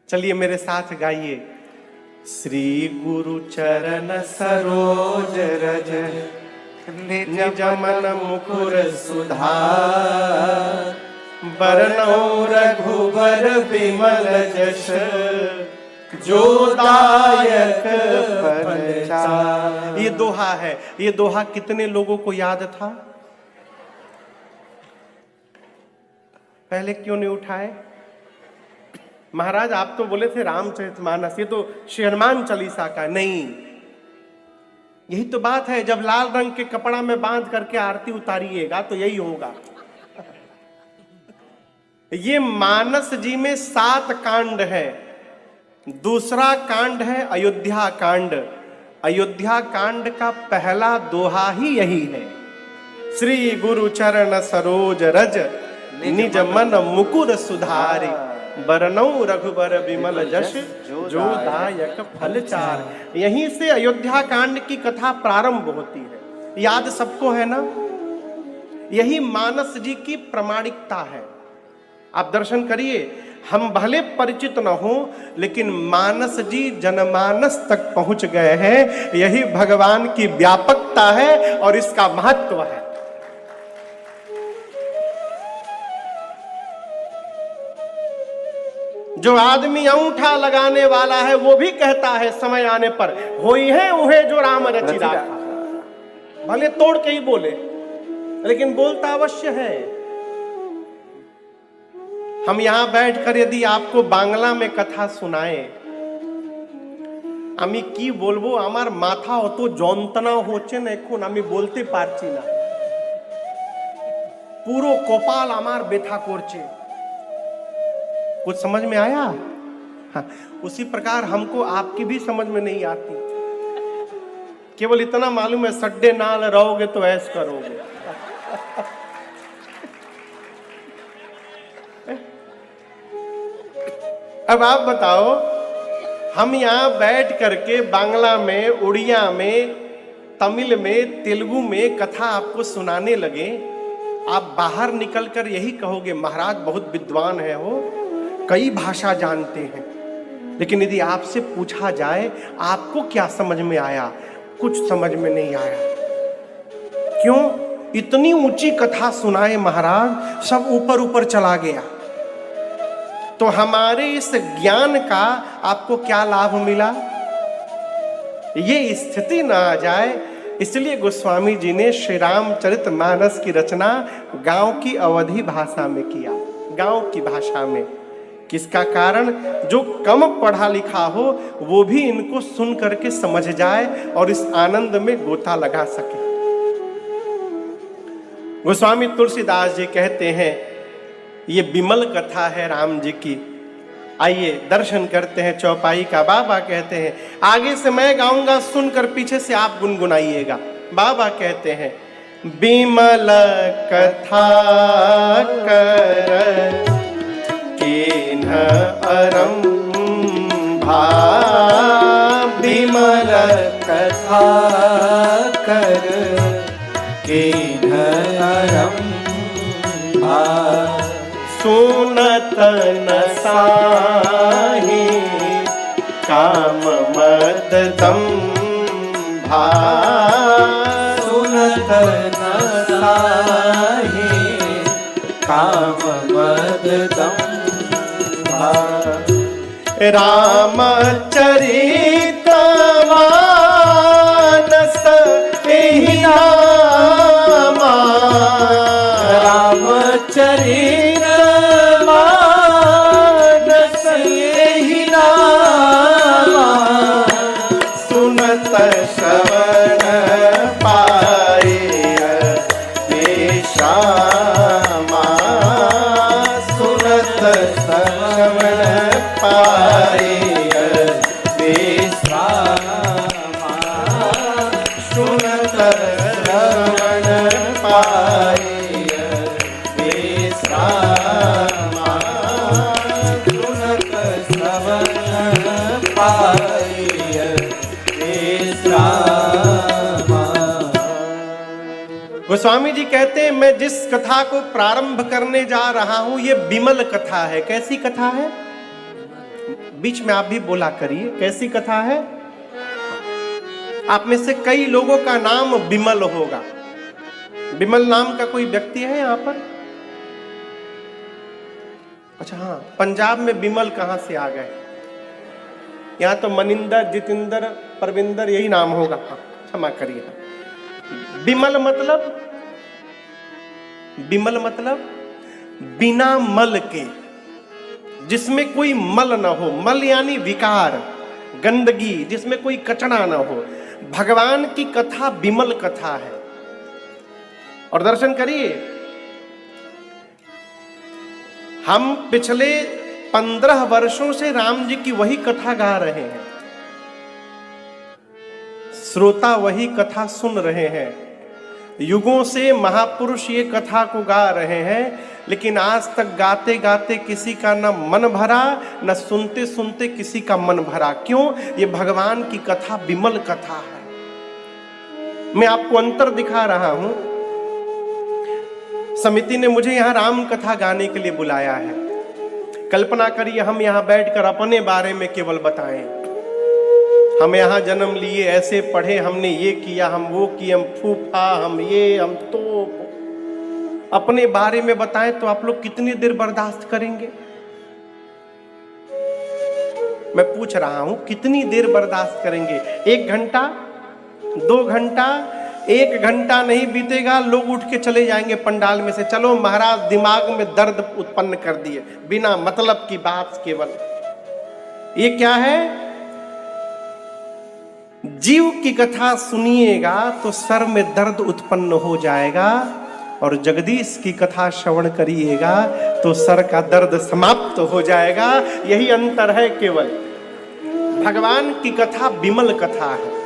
चलिए मेरे साथ गाइए। श्री गुरु चरण सरोज रज निज मन मुकुर सुधार, बरनौ रघुबर बिमल जस जो दायक फलचार। ये दोहा है, ये दोहा कितने लोगों को याद था? पहले क्यों नहीं उठाए? महाराज आप तो बोले थे रामचरितमानस, ये तो श्री हनुमान चालीसा का। नहीं, यही तो बात है, जब लाल रंग के कपड़ा में बांध करके आरती उतारिएगा तो यही होगा। ये मानस जी में 7 कांड है। दूसरा कांड है अयोध्या कांड। अयोध्या कांड का पहला दोहा ही यही है। श्री गुरु चरण सरोज रज निज मन मुकुर सुधारे, बरनौ रघुबर बिमल जस जो दायक फलचार। यहीं से अयोध्या कांड की कथा प्रारंभ होती है। याद सबको है ना? यही मानस जी की प्रामाणिकता है। आप दर्शन करिए, हम भले परिचित न हो, लेकिन मानस जी जनमानस तक पहुंच गए हैं। यही भगवान की व्यापकता है और इसका महत्व है। जो आदमी अंगूठा लगाने वाला है वो भी कहता है समय आने पर, होई है उहे जो राम रचि राखा। भले तोड़ के ही बोले, लेकिन बोलता अवश्य है। हम यहां बैठकर यदि आपको बांग्ला में कथा सुनाए, আমি কি বলবো, আমার মাথা অত যন্ত্রণা হচ্ছে না এখন, আমি বলতে পারছি না। পুরো কপাল আমার ব্যথা করছে। कुछ समझ में आया? हाँ, उसी प्रकार हमको आपकी भी समझ में नहीं आती। केवल इतना मालूम है, सड्डे नाल रहोगे तो ऐस करोगे। अब आप बताओ, हम यहाँ बैठ करके बांग्ला में, उड़िया में, तमिल में, तेलुगु में कथा आपको सुनाने लगे, आप बाहर निकलकर यही कहोगे महाराज बहुत विद्वान है, हो कई भाषा जानते हैं। लेकिन यदि आपसे पूछा जाए आपको क्या समझ में आया, कुछ समझ में नहीं आया। क्यों? इतनी ऊंची कथा सुनाए महाराज, सब ऊपर ऊपर चला गया। तो हमारे इस ज्ञान का आपको क्या लाभ मिला? ये स्थिति ना आ जाए, इसलिए गोस्वामी जी ने श्री रामचरितमानस की रचना गांव की अवधी भाषा में किया, गांव की भाषा में। किसका कारण? जो कम पढ़ा लिखा हो वो भी इनको सुन करके समझ जाए और इस आनंद में गोता लगा सके। गोस्वामी तुलसीदास जी कहते हैं ये विमल कथा है राम जी की। आइए दर्शन करते हैं चौपाई का। बाबा कहते हैं, आगे से मैं गाऊंगा, सुनकर पीछे से आप गुनगुनाइएगा। बाबा कहते हैं, विमल कथा कर कीन्ह अरंभा, विमल कथा कर कीन्ह अरंभा, सुनत न साहि काम मद दंभा, सुनत न साहि काम मद दंभा, रामचरित मानस एहि नामा, रामचरित मानस एहि नामा, सुनत श्रवण पाए श्यामा, सुनत श्रवण पाए विश्रामा, सुनत श्रवण पाए विश्रामा, सुनत श्रवण पाए विश्रामा। गोस्वामी जी कहते हैं, मैं जिस कथा को प्रारंभ करने जा रहा हूं ये विमल कथा है। कैसी कथा है? बीच में आप भी बोला करिए, कैसी कथा है? आप में से कई लोगों का नाम विमल होगा। विमल नाम का कोई व्यक्ति है यहां पर? अच्छा हाँ, पंजाब में विमल कहां से आ गए? यहां तो मनिंदर, जितेंद्र, परविंदर यही नाम होगा। हाँ, क्षमा करिए। विमल मतलब, विमल मतलब बिना मल के, जिसमें कोई मल ना हो। मल यानी विकार, गंदगी, जिसमें कोई कचरा ना हो। भगवान की कथा विमल कथा है। और दर्शन करिए, हम पिछले 15 वर्षों से राम जी की वही कथा गा रहे हैं, श्रोता वही कथा सुन रहे हैं। युगों से महापुरुष ये कथा को गा रहे हैं, लेकिन आज तक गाते गाते किसी का न मन भरा, न सुनते सुनते किसी का मन भरा। क्यों? ये भगवान की कथा विमल कथा है। मैं आपको अंतर दिखा रहा हूं। समिति ने मुझे यहां राम कथा गाने के लिए बुलाया है। कल्पना करिए हम यहां बैठकर अपने बारे में केवल बताएं, हम यहाँ जन्म लिए, ऐसे पढ़े, हमने ये किया, हम वो किए, हम फूफा, हम ये, हम तो, अपने बारे में बताएं तो आप लोग कितनी देर बर्दाश्त करेंगे? मैं पूछ रहा हूं, कितनी देर बर्दाश्त करेंगे? 1 घंटा, 2 घंटा, 1 घंटा नहीं बीतेगा, लोग उठ के चले जाएंगे पंडाल में से। चलो महाराज, दिमाग में दर्द उत्पन्न कर दिए, बिना मतलब की बात केवल। ये क्या है? जीव की कथा सुनिएगा तो सर में दर्द उत्पन्न हो जाएगा, और जगदीश की कथा श्रवण करिएगा तो सर का दर्द समाप्त हो जाएगा। यही अंतर है केवल। भगवान की कथा विमल कथा है।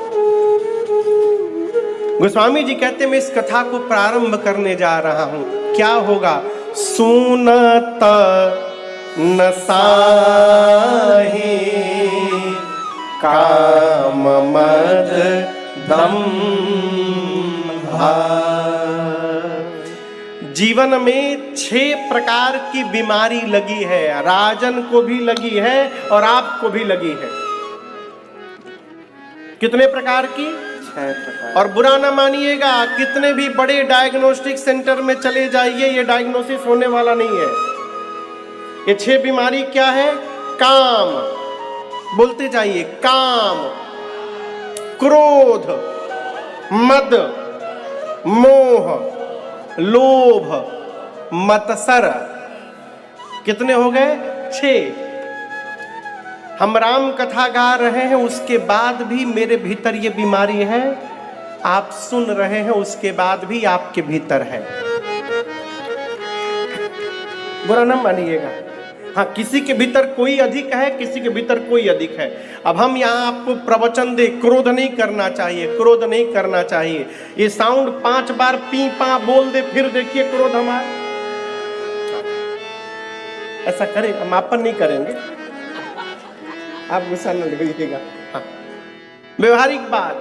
गोस्वामी जी कहते हैं, मैं इस कथा को प्रारंभ करने जा रहा हूं। क्या होगा? सुनत न साही काम मद दंभा। जीवन में 6 प्रकार की बीमारी लगी है, राजन को भी लगी है और आपको भी लगी है। कितने प्रकार की? 6 प्रकार। और बुरा ना मानिएगा, कितने भी बड़े डायग्नोस्टिक सेंटर में चले जाइए, ये डायग्नोसिस होने वाला नहीं है। ये 6 बीमारी क्या है? काम, बोलते जाइए, काम, क्रोध, मद, मोह, लोभ, मत्सर। कितने हो गए? 6। हम राम कथा गा रहे हैं, उसके बाद भी मेरे भीतर ये बीमारी है। आप सुन रहे हैं, उसके बाद भी आपके भीतर है। बुरा ना मानिएगा। हाँ, किसी के भीतर कोई अधिक है, किसी के भीतर कोई अधिक है। अब हम यहाँ आपको प्रवचन दे, क्रोध नहीं करना चाहिए, क्रोध नहीं करना चाहिए। ये साउंड 5 बार पी पा बोल दे, फिर देखिए क्रोध हमारा। ऐसा करें, हम आप पर नहीं करेंगे, आप गुस्सा न लगाइएगा। हाँ, व्यवहारिक बात,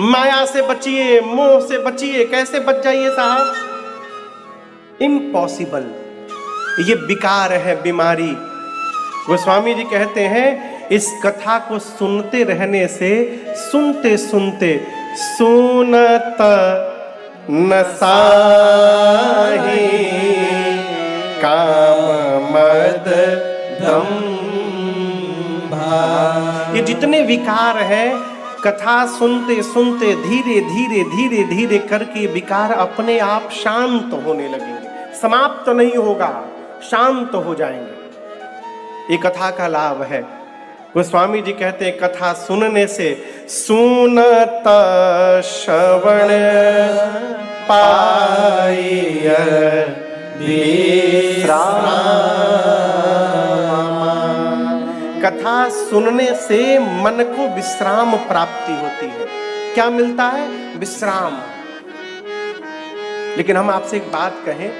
माया से बचिए, मोह से बचिए। कैसे बच जाइए साहब? इम्पॉसिबल। ये विकार है, बीमारी। गोस्वामी जी कहते हैं, इस कथा को सुनते रहने से, सुनते सुनते सुनत न साही काम मद दंभा। ये जितने विकार है, कथा सुनते सुनते धीरे धीरे धीरे धीरे करके विकार अपने आप शांत होने लगेंगे। समाप्त तो नहीं होगा, शांत हो जाएंगे। ये कथा का लाभ है। गोस्वामी जी कहते हैं, कथा सुनने से सुनत श्रवण पाइय विश्राम। कथा सुनने से मन को विश्राम प्राप्ति होती है। क्या मिलता है? विश्राम। लेकिन हम आपसे एक बात कहें,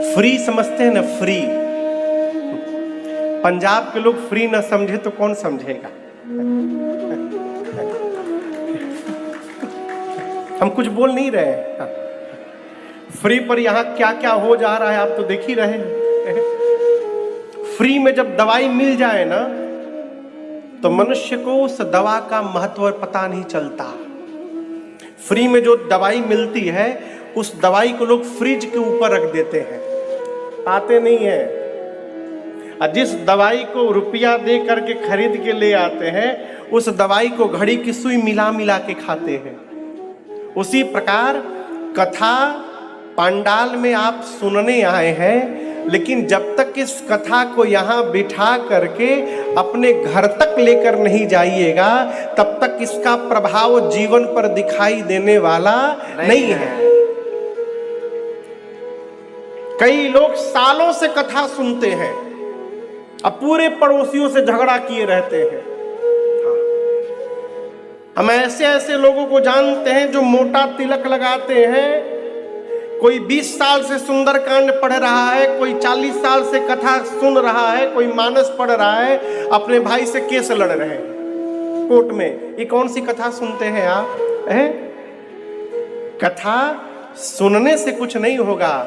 फ्री समझते हैं ना? फ्री। पंजाब के लोग फ्री ना समझे तो कौन समझेगा? हम कुछ बोल नहीं रहे हैं। फ्री पर यहां क्या क्या हो जा रहा है आप तो देख ही रहे हैं। फ्री में जब दवाई मिल जाए ना, तो मनुष्य को उस दवा का महत्व पता नहीं चलता। फ्री में जो दवाई मिलती है, उस दवाई को लोग फ्रिज के ऊपर रख देते हैं, पाते नहीं है। और जिस दवाई को रुपया दे करके खरीद के ले आते हैं, उस दवाई को घड़ी की सुई मिला मिला के खाते हैं। उसी प्रकार कथा पंडाल में आप सुनने आए हैं, लेकिन जब तक इस कथा को यहाँ बिठा करके अपने घर तक लेकर नहीं जाइएगा, तब तक इसका प्रभाव जीवन पर दिखाई देने वाला नहीं है। कई लोग सालों से कथा सुनते हैं, अब पूरे पड़ोसियों से झगड़ा किए रहते हैं। हम ऐसे ऐसे लोगों को जानते हैं जो मोटा तिलक लगाते हैं। कोई 20 साल से सुंदरकांड पढ़ रहा है, कोई 40 साल से कथा सुन रहा है, कोई मानस पढ़ रहा है, अपने भाई से केस लड़ रहे हैं कोर्ट में। ये कौन सी कथा सुनते हैं आप? कथा सुनने से कुछ नहीं होगा,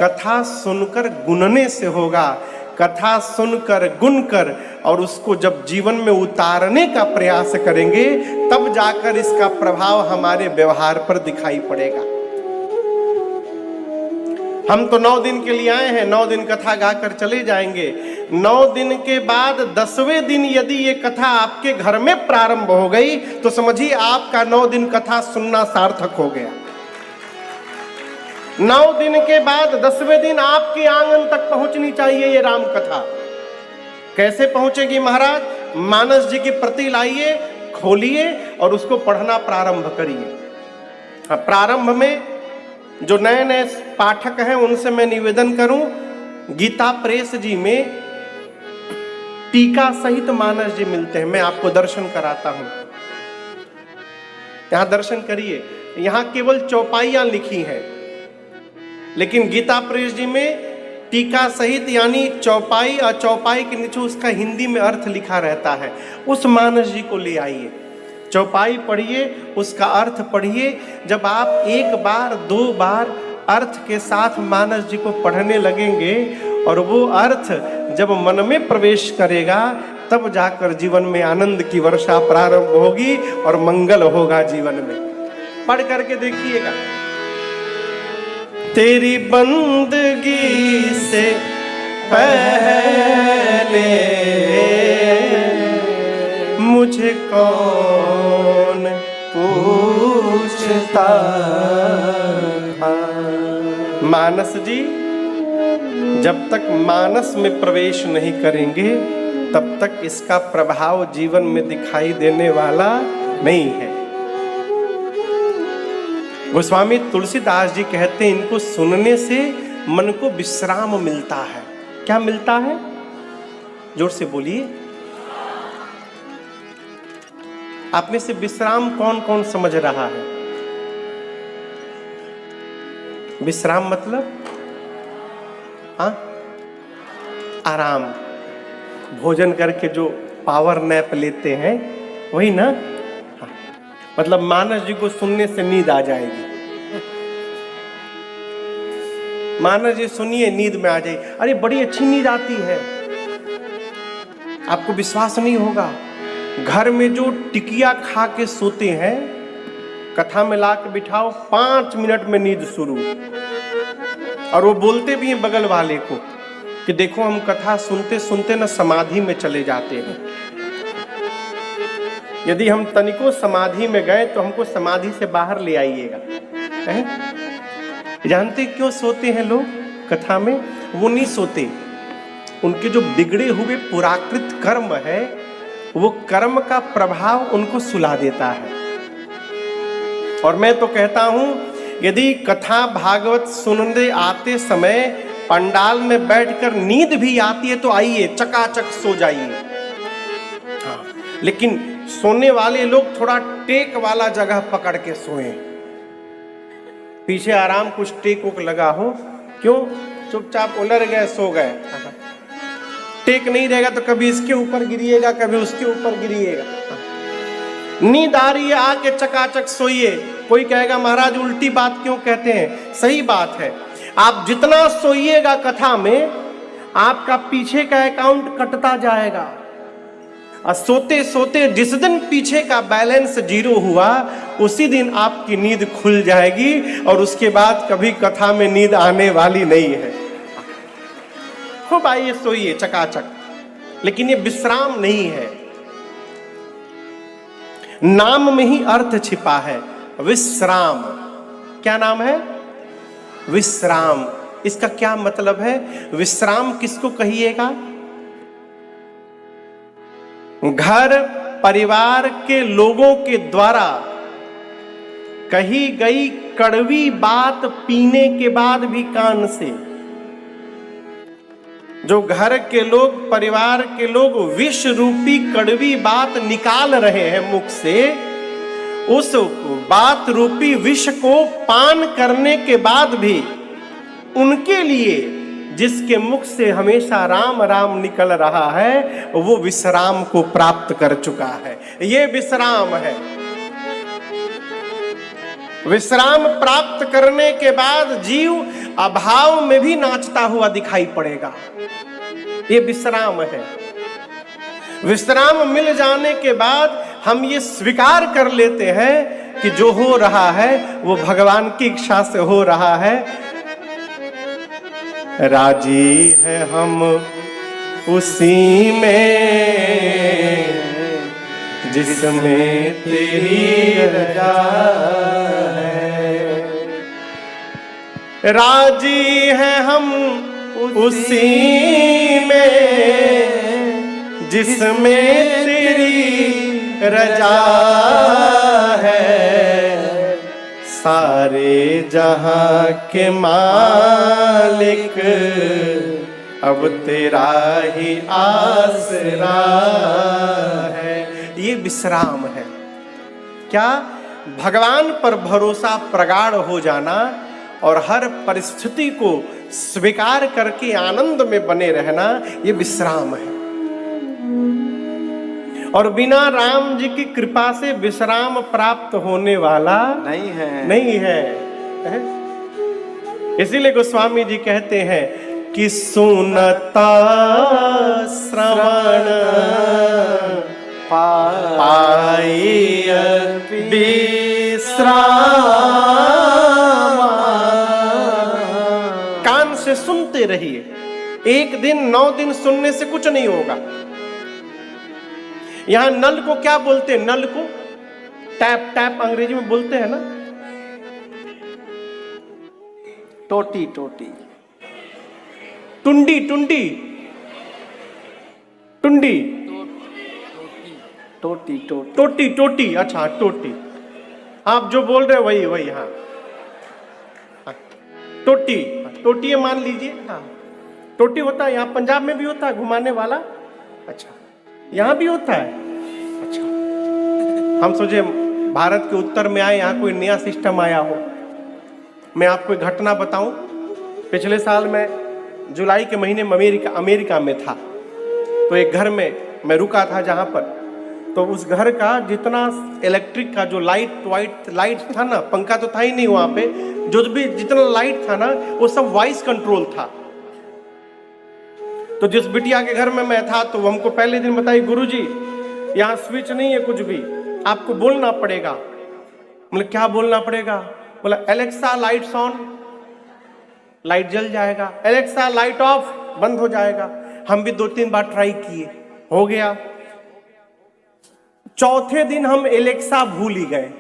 कथा सुनकर गुनने से होगा। कथा सुनकर गुनकर और उसको जब जीवन में उतारने का प्रयास करेंगे, तब जाकर इसका प्रभाव हमारे व्यवहार पर दिखाई पड़ेगा। हम तो 9 दिन के लिए आए हैं, 9 दिन कथा गाकर चले जाएंगे। 9 दिन के बाद 10वें दिन यदि ये कथा आपके घर में प्रारंभ हो गई, तो समझिए आपका 9 दिन कथा सुनना सार्थक हो गया। 9 दिन के बाद 10वें दिन आपके आंगन तक पहुंचनी चाहिए ये राम कथा। कैसे पहुंचेगी महाराज? मानस जी की प्रति लाइए, खोलिए और उसको पढ़ना प्रारंभ करिए। हाँ, प्रारंभ में जो नए नए पाठक हैं उनसे मैं निवेदन करूं, गीता प्रेस जी में टीका सहित मानस जी मिलते हैं, मैं आपको दर्शन कराता हूं। यहां दर्शन करिए। यहां केवल चौपाइयां लिखी हैं, लेकिन गीता प्रेस जी में टीका सहित यानी चौपाई और चौपाई के नीचे उसका हिंदी में अर्थ लिखा रहता है। उस मानस जी को ले आइए, चौपाई पढ़िए, उसका अर्थ पढ़िए। जब आप एक बार दो बार अर्थ के साथ मानस जी को पढ़ने लगेंगे और वो अर्थ जब मन में प्रवेश करेगा, तब जाकर जीवन में आनंद की वर्षा प्रारंभ होगी और मंगल होगा जीवन में। पढ़ करके देखिएगा। तेरी बंदगी से पहले मुझे कौन पूछता था। मानस जी जब तक मानस में प्रवेश नहीं करेंगे, तब तक इसका प्रभाव जीवन में दिखाई देने वाला नहीं है। गोस्वामी तुलसीदास जी कहते हैं, इनको सुनने से मन को विश्राम मिलता है। क्या मिलता है? जोर से बोलिए। आप में से विश्राम कौन कौन समझ रहा है? विश्राम मतलब आराम, भोजन करके जो पावर नैप लेते हैं वही ना। हाँ। मतलब मानस जी को सुनने से नींद आ जाएगी। मानस जी सुनिए, नींद में आ जाएगी। अरे बड़ी अच्छी नींद आती है, आपको विश्वास नहीं होगा। घर में जो टिकिया खा के सोते हैं, कथा में ला के बिठाओ, 5 मिनट में नींद शुरू। और वो बोलते भी हैं बगल वाले को कि देखो हम कथा सुनते सुनते ना समाधि में चले जाते हैं। यदि हम तनिको समाधि में गए तो हमको समाधि से बाहर ले आइएगा। जानते क्यों सोते हैं लोग कथा में? वो नहीं सोते, उनके जो बिगड़े हुए पुराकृत कर्म है, वो कर्म का प्रभाव उनको सुला देता है। और मैं तो कहता हूं, यदि कथा भागवत सुनने आते समय पंडाल में बैठकर नींद भी आती है तो आइए, चकाचक सो जाइए। हाँ, लेकिन सोने वाले लोग थोड़ा टेक वाला जगह पकड़ के सोएं। पीछे आराम कुछ टेक उक लगा हो, क्यों? चुपचाप उलर गए, सो गए। टेक नहीं रहेगा तो कभी इसके ऊपर गिरिएगा, कभी उसके ऊपर गिरिएगा। नींद आ रही है, आके चकाचक सोइए। कोई कहेगा महाराज उल्टी बात क्यों कहते हैं? सही बात है। आप जितना सोइएगा कथा में, आपका पीछे का अकाउंट कटता जाएगा। और सोते सोते जिस दिन पीछे का बैलेंस 0 हुआ, उसी दिन आपकी नींद खुल जाएगी और उसके बाद कभी कथा में नींद आने वाली नहीं है। खूब आइए, सोइए चकाचक। लेकिन ये विश्राम नहीं है, नाम में ही अर्थ छिपा है, विश्राम। क्या नाम है? विश्राम। इसका क्या मतलब है? विश्राम किसको कहिएगा? घर परिवार के लोगों के द्वारा कही गई कड़वी बात पीने के बाद भी कान से, जो घर के लोग, परिवार के लोग विष रूपी कड़वी बात निकाल रहे हैं मुख से, उस बात रूपी विष को पान करने के बाद भी उनके लिए जिसके मुख से हमेशा राम राम निकल रहा है, वो विश्राम को प्राप्त कर चुका है। ये विश्राम है। विश्राम प्राप्त करने के बाद जीव अभाव में भी नाचता हुआ दिखाई पड़ेगा। ये विश्राम है। विश्राम मिल जाने के बाद हम ये स्वीकार कर लेते हैं कि जो हो रहा है वो भगवान की इच्छा से हो रहा है। राजी है हम उसी में जिसमें तेरी रजा है। राजी है हम उसी में जिसमें तेरी रजा है। सारे जहां के मालिक अब तेरा ही आसरा है। ये विश्राम है। क्या? भगवान पर भरोसा प्रगाढ़ हो जाना और हर परिस्थिति को स्वीकार करके आनंद में बने रहना, ये विश्राम है। और बिना राम जी की कृपा से विश्राम प्राप्त होने वाला नहीं है। इसीलिए गोस्वामी जी कहते हैं कि सुनता श्रवण पाई विश्राम। कान से सुनते रहिए, एक दिन 9 दिन सुनने से कुछ नहीं होगा। यहां नल को क्या बोलते हैं? नल को टैप, टैप अंग्रेजी में बोलते हैं ना, टोटी टोटी, टुंडी टुंडी, टुंडी, टोटी टोटी, टोटी टोटी, अच्छा टोटी, आप जो बोल रहे हैं वही वही। हाँ टोटी, टोटी मान लीजिए। हाँ टोटी होता है, यहाँ पंजाब में भी होता है घुमाने वाला। अच्छा यहाँ भी होता है। अच्छा हम सोचे भारत के उत्तर में आए, यहाँ कोई नया सिस्टम आया हो। मैं आपको एक घटना बताऊं। पिछले साल मैं जुलाई के महीने में अमेरिका में था। तो एक घर में मैं रुका था जहाँ पर, तो उस घर का जितना इलेक्ट्रिक का जो लाइट था ना, पंखा तो था ही नहीं वहाँ पे, जो भी जितना लाइट था ना वो सब वॉइस कंट्रोल था। तो जिस बिटिया के घर में मैं था तो वो हमको पहले दिन बताई, गुरुजी यहाँ स्विच नहीं है कुछ भी, आपको बोलना पड़ेगा। मतलब क्या बोलना पड़ेगा? बोला एलेक्सा लाइट्स ऑन, लाइट जल जाएगा। एलेक्सा लाइट ऑफ, बंद हो जाएगा। हम भी 2-3 बार ट्राई किए, हो गया। चौथे दिन हम एलेक्सा भूल ही गए।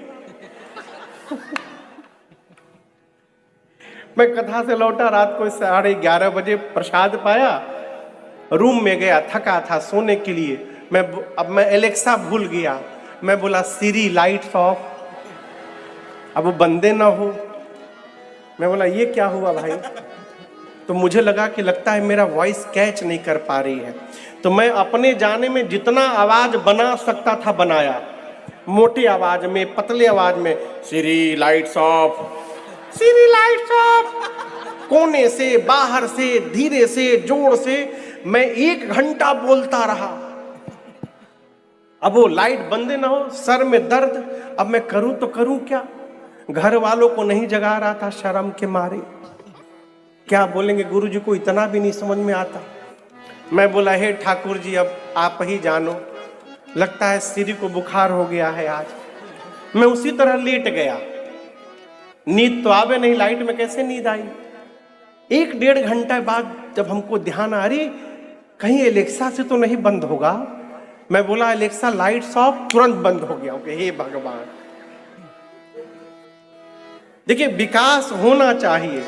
मैं कथा से लौटा, रात को 11:30 बजे प्रसाद पाया, रूम में गया, थका था सोने के लिए। अब मैं एलेक्सा भूल गया। मैं बोला सीरी लाइट्स ऑफ, अब वो बंदे ना हो। मैं बोला ये क्या हुआ भाई? तो मुझे लगा कि लगता है मेरा वॉइस कैच नहीं कर पा रही है। तो मैं अपने जाने में जितना आवाज बना सकता था बनाया, मोटी आवाज में, पतले आवाज में, Siri lights off, Siri lights off, कोने से, बाहर से, धीरे से, जोर से मैं 1 घंटा बोलता रहा। अब वो लाइट बंदे ना हो, सर में दर्द। अब मैं करूं तो करूं क्या? घर वालों को नहीं जगा रहा था शर्म के मारे। क्या बोलेंगे, गुरुजी को इतना भी नहीं समझ में आता। मैं बोला हे ठाकुर जी अब आप ही जानो, लगता है श्री को बुखार हो गया है आज। मैं उसी तरह लेट गया। नींद तो आवे नहीं, लाइट में कैसे नींद आई? 1-1.5 घंटा बाद जब हमको ध्यान आ रही, कहीं एलेक्सा से तो नहीं बंद होगा। मैं बोला एलेक्सा लाइट्स ऑफ, तुरंत बंद हो गया। हे भगवान। देखिए विकास होना चाहिए,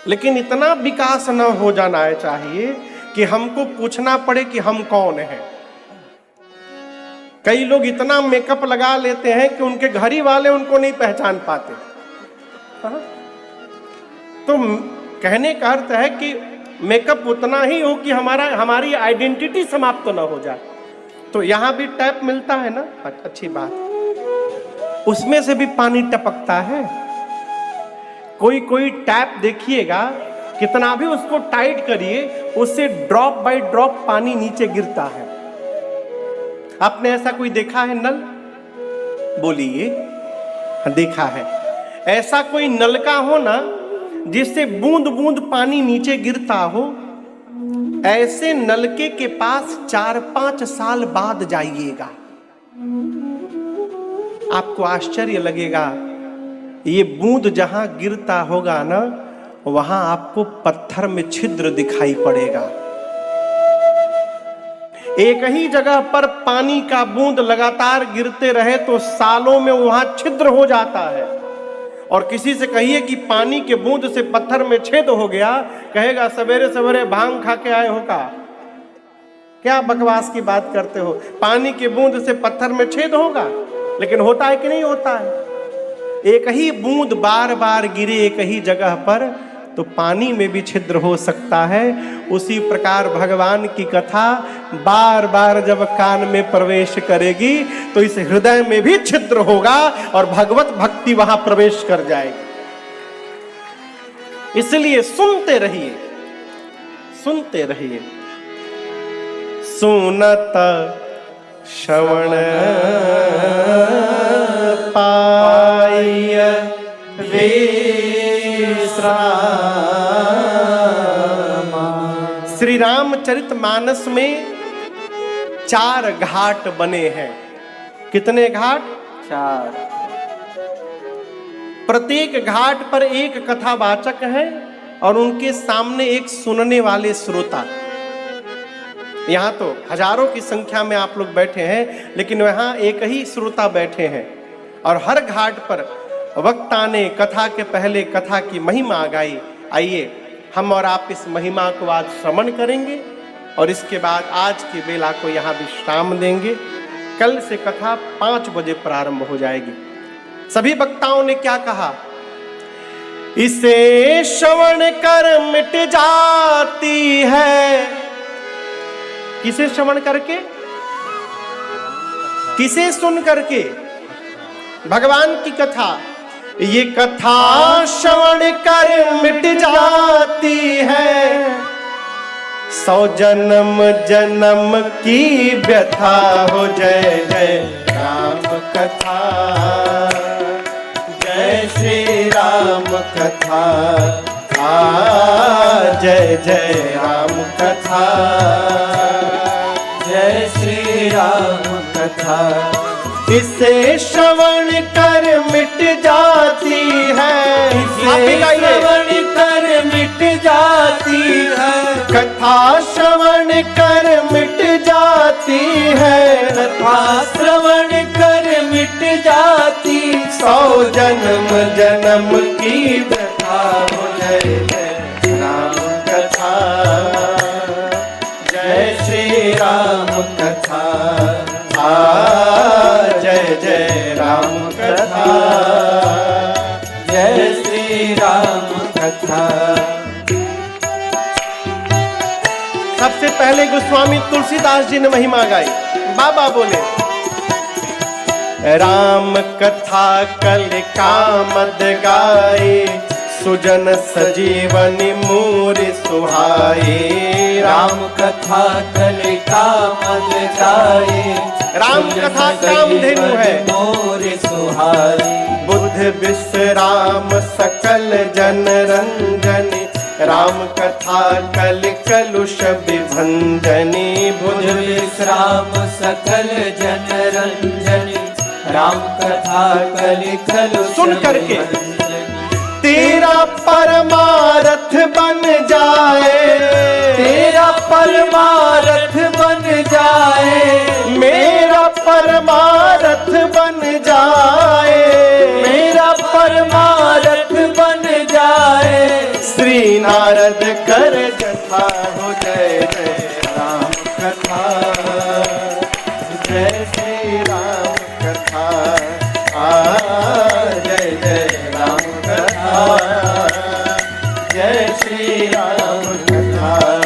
लेकिन इतना विकास न हो जाना चाहिए कि हमको पूछना पड़े कि हम कौन हैं। कई लोग इतना मेकअप लगा लेते हैं कि उनके घर ही वाले उनको नहीं पहचान पाते। तो कहने का अर्थ है कि मेकअप उतना ही हो कि हमारी आइडेंटिटी समाप्त न हो जाए। तो यहां भी टैप मिलता है ना, अच्छी बात। उसमें से भी पानी टपकता है। कोई टैप देखिएगा, कितना भी उसको टाइट करिए, उससे ड्रॉप बाय ड्रॉप पानी नीचे गिरता है। आपने ऐसा कोई देखा है नल? बोलिए। देखा है। ऐसा कोई नलका हो ना जिससे बूंद बूंद पानी नीचे गिरता हो, ऐसे नलके के पास 4-5 साल बाद जाइएगा, आपको आश्चर्य लगेगा। ये बूंद जहां गिरता होगा ना, वहां आपको पत्थर में छिद्र दिखाई पड़ेगा। एक ही जगह पर पानी का बूंद लगातार गिरते रहे तो सालों में वहां छिद्र हो जाता है। और किसी से कहिए कि पानी के बूंद से पत्थर में छेद हो गया, कहेगा सवेरे सवेरे भांग खा के आए हो का? क्या बकवास की बात करते हो? पानी के बूंद से पत्थर में छेद होगा, लेकिन होता है कि नहीं होता है? एक ही बूंद बार बार गिरे एक ही जगह पर तो पानी में भी छिद्र हो सकता है। उसी प्रकार भगवान की कथा बार बार जब कान में प्रवेश करेगी तो इस हृदय में भी छिद्र होगा और भगवत भक्ति वहां प्रवेश कर जाएगी। इसलिए सुनते रहिए, सुनते रहिए। सुनत श्रवण पाय विश्राम। श्री रामचरितमानस में 4 घाट बने हैं। कितने घाट? 4। प्रत्येक घाट पर एक कथावाचक है और उनके सामने एक सुनने वाले श्रोता। यहाँ तो हजारों की संख्या में आप लोग बैठे हैं, लेकिन वहाँ एक ही श्रोता बैठे हैं। और हर घाट पर वक्ता ने कथा के पहले कथा की महिमा गाई। आइए हम और आप इस महिमा को आज श्रवण करेंगे और इसके बाद आज की बेला को यहाँ विश्राम देंगे। कल से कथा 5 बजे प्रारंभ हो जाएगी। सभी वक्ताओं ने क्या कहा? इसे श्रवण कर मिट जाती है। किसे श्रवण करके? किसे सुन करके? भगवान की कथा। ये कथा श्रवण कर मिट जाती है, 100 जन्म जन्म की व्यथा हो। जय जय राम कथा, जय श्री राम कथा। जय जय राम कथा, जय श्री राम कथा। इसे श्रवण कर मिट जाती है, इसे श्रवण कर मिट जाती है। कथा श्रवण कर मिट जाती है, कथा श्रवण कर मिट जाती। 100 जन्म जन्म की व्यथा हो। जय जय राम कथा, जय श्री राम कथा। जय जय राम कथा, जय श्री राम कथा। सबसे पहले गोस्वामी तुलसीदास जी ने महिमा गाई। बाबा बोले, राम कथा कल कामद गाए, सुजन सजीवनी मूरि सुहाए। राम कथा कल कामद गाए, राम कथा कामधेनु है मोरि सुहाए। बुद्ध विश्राम सकल जन रंजनी, राम कथा कल कलुष विभंजनी। बुद्ध विश्राम सकल जन रंजनी, राम कथा कल कलुष। सुन करके तेरा परमारथ बन जाए, तेरा परमारथ बन जाए। मेरा परमारथ बन जाए, मेरा परमारथ बन जाए। श्री नारद कर कथा हो। जय जय राम कथा, जय श्री राम कथा। जय जय राम कथा, जय श्री राम कथा।